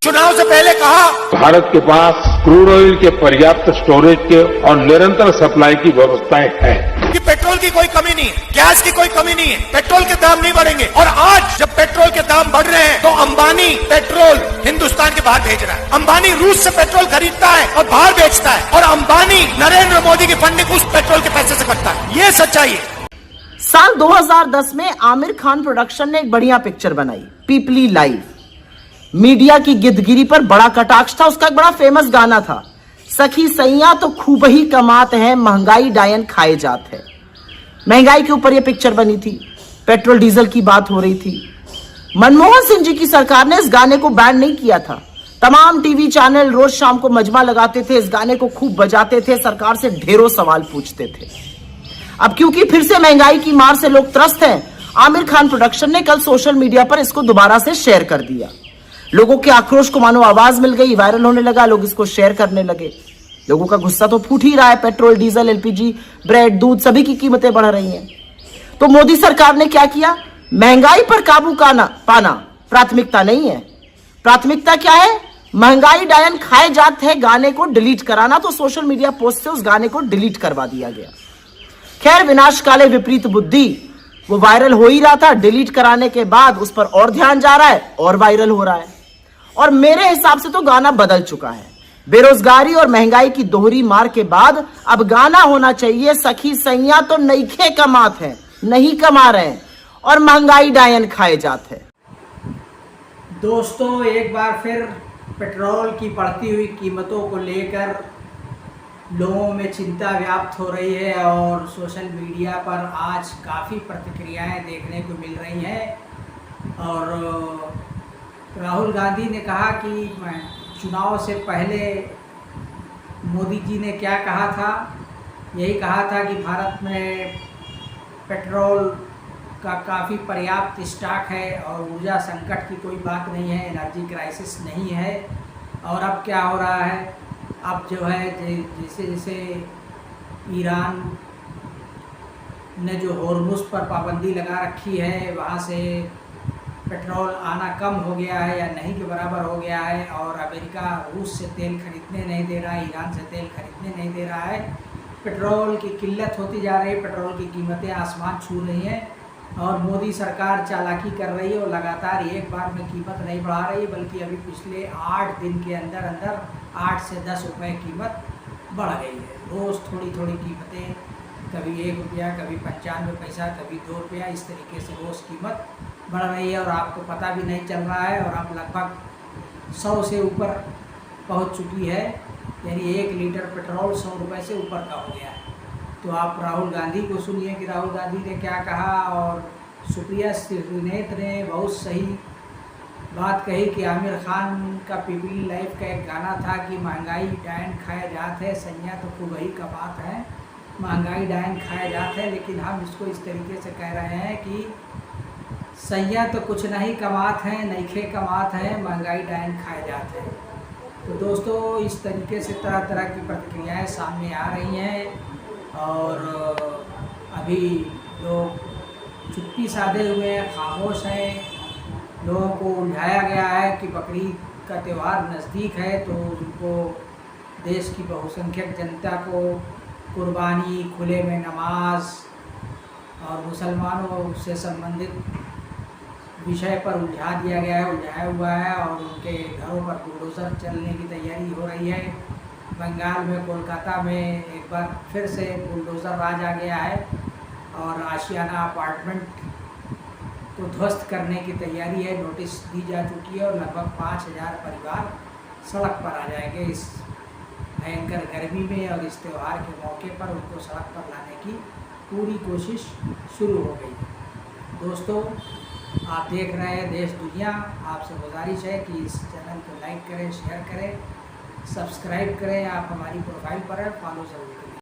चुनाव से पहले कहा भारत के पास क्रूड ऑयल के पर्याप्त स्टोरेज के और निरंतर सप्लाई की व्यवस्थाएं हैं कि पेट्रोल की कोई कमी नहीं है, गैस की कोई कमी नहीं है, पेट्रोल के दाम नहीं बढ़ेंगे। और आज जब पेट्रोल के दाम बढ़ रहे हैं तो अंबानी पेट्रोल हिंदुस्तान के बाहर भेज रहा है। अंबानी रूस से पेट्रोल खरीदता है और बाहर बेचता है, और अंबानी नरेंद्र मोदी की फंडिंग उस पेट्रोल के पैसे से करता है। ये सच्चाई है। साल 2010 में आमिर खान प्रोडक्शन ने एक बढ़िया पिक्चर बनाई, पीपली लाइव। मीडिया की गिद्धगिरी पर बड़ा कटाक्ष था। उसका एक बड़ा फेमस गाना था, सखी सैया तो खूब ही कमात है, महंगाई डायन खाए जात है। महंगाई के ऊपर यह पिक्चर बनी थी, पेट्रोल डीजल की बात हो रही थी। मनमोहन सिंह जी की सरकार ने इस गाने को बैन नहीं किया था। तमाम टीवी चैनल रोज शाम को मजमा लगाते थे, इस गाने को खूब बजाते थे, सरकार से ढेरों सवाल पूछते थे। अब क्योंकि फिर से महंगाई की मार से लोग त्रस्त हैं, आमिर खान प्रोडक्शन ने कल सोशल मीडिया पर इसको दोबारा से शेयर कर दिया। लोगों के आक्रोश को मानो आवाज मिल गई, वायरल होने लगा, लोग इसको शेयर करने लगे। लोगों का गुस्सा तो फूट ही रहा है। पेट्रोल, डीजल, एलपीजी, ब्रेड, दूध सभी की कीमतें बढ़ रही हैं। तो मोदी सरकार ने क्या किया? महंगाई पर काबू पाना प्राथमिकता नहीं है। प्राथमिकता क्या है? महंगाई डायन खाए जात है गाने को डिलीट कराना। तो सोशल मीडिया पोस्ट से उस गाने को डिलीट करवा दिया गया। खैर, विनाश काले विपरीत बुद्धि, वो वायरल हो ही रहा था। डिलीट कराने के बाद उस पर और ध्यान जा रहा है और वायरल हो रहा है। और मेरे हिसाब से तो गाना बदल चुका है। बेरोजगारी और महंगाई की दोहरी मार के बाद अब गाना होना चाहिए, सखी सैया तो नईखे कमात है, नहीं कमा रहे हैं, और महंगाई डायन खाए जाते हैं। दोस्तों, एक बार फिर पेट्रोल की बढ़ती हुई कीमतों को लेकर लोगों में चिंता व्याप्त हो रही है और सोशल मीडिया पर आज काफ़ी प्रतिक्रियाएं देखने को मिल रही हैं। और राहुल गांधी ने कहा कि चुनाव से पहले मोदी जी ने क्या कहा था? यही कहा था कि भारत में पेट्रोल का काफ़ी पर्याप्त स्टॉक है और ऊर्जा संकट की कोई बात नहीं है, एनर्जी क्राइसिस नहीं है। और अब क्या हो रहा है? अब जो है जैसे जैसे ईरान ने जो होर्मुज पर पाबंदी लगा रखी है, वहाँ से पेट्रोल आना कम हो गया है या नहीं के बराबर हो गया है, और अमेरिका रूस से तेल खरीदने नहीं दे रहा है, ईरान से तेल खरीदने नहीं दे रहा है। पेट्रोल की किल्लत होती जा रही है, पेट्रोल की कीमतें आसमान छू रही हैं, और मोदी सरकार चालाकी कर रही है और लगातार एक बार में कीमत नहीं बढ़ा रही है, बल्कि अभी पिछले 8 दिन के अंदर अंदर 8 से 10 रुपये कीमत बढ़ गई है। रोज़ थोड़ी थोड़ी कीमतें, कभी 1 रुपया, कभी 95 पैसा, कभी 2 रुपया, इस तरीके से रोज़ कीमत बढ़ रही है और आपको पता भी नहीं चल रहा है। और अब लगभग 100 से ऊपर पहुंच चुकी है, यानी 1 लीटर पेट्रोल 100 रुपये से ऊपर का हो गया है। तो आप राहुल गांधी को सुनिए कि राहुल गांधी ने क्या कहा। और सुप्रिया श्रीनेत ने बहुत सही बात कही कि आमिर खान का पीपली लाइव का एक गाना था कि महंगाई डायन खाया जात है, सैया तो खूब ही कमात है, महंगाई डायन खाया जात है। लेकिन हम इसको इस तरीके से कह रहे हैं कि सैया तो कुछ नहीं कमात हैं, नईखे कमात हैं, महंगाई डायन खाए जाते हैं। तो दोस्तों, इस तरीके से तरह तरह की प्रतिक्रियाएं सामने आ रही हैं और अभी लोग चुप्पी साधे हुए हैं, खामोश हैं। लोगों को उलझाया गया है कि बकरीद का त्यौहार नज़दीक है, तो उनको देश की बहुसंख्यक जनता को कुर्बानी, खुले में नमाज और मुसलमानों से संबंधित विषय पर उलझा दिया गया है, उलझाया हुआ है, और उनके घरों पर बुलडोज़र चलने की तैयारी हो रही है। बंगाल में, कोलकाता में एक बार फिर से बुलडोज़र राज आ गया है और आशियाना अपार्टमेंट को ध्वस्त करने की तैयारी है। नोटिस दी जा चुकी है और लगभग 5000 परिवार सड़क पर आ जाएंगे इस भयंकर गर्मी में, और इस त्यौहार के मौके पर उनको सड़क पर लाने की पूरी कोशिश शुरू हो गई है। दोस्तों, आप देख रहे हैं देश दुनिया। आपसे गुजारिश है कि इस चैनल को लाइक करें, शेयर करें, सब्सक्राइब करें। आप हमारी प्रोफाइल पर फॉलो जरूर करें।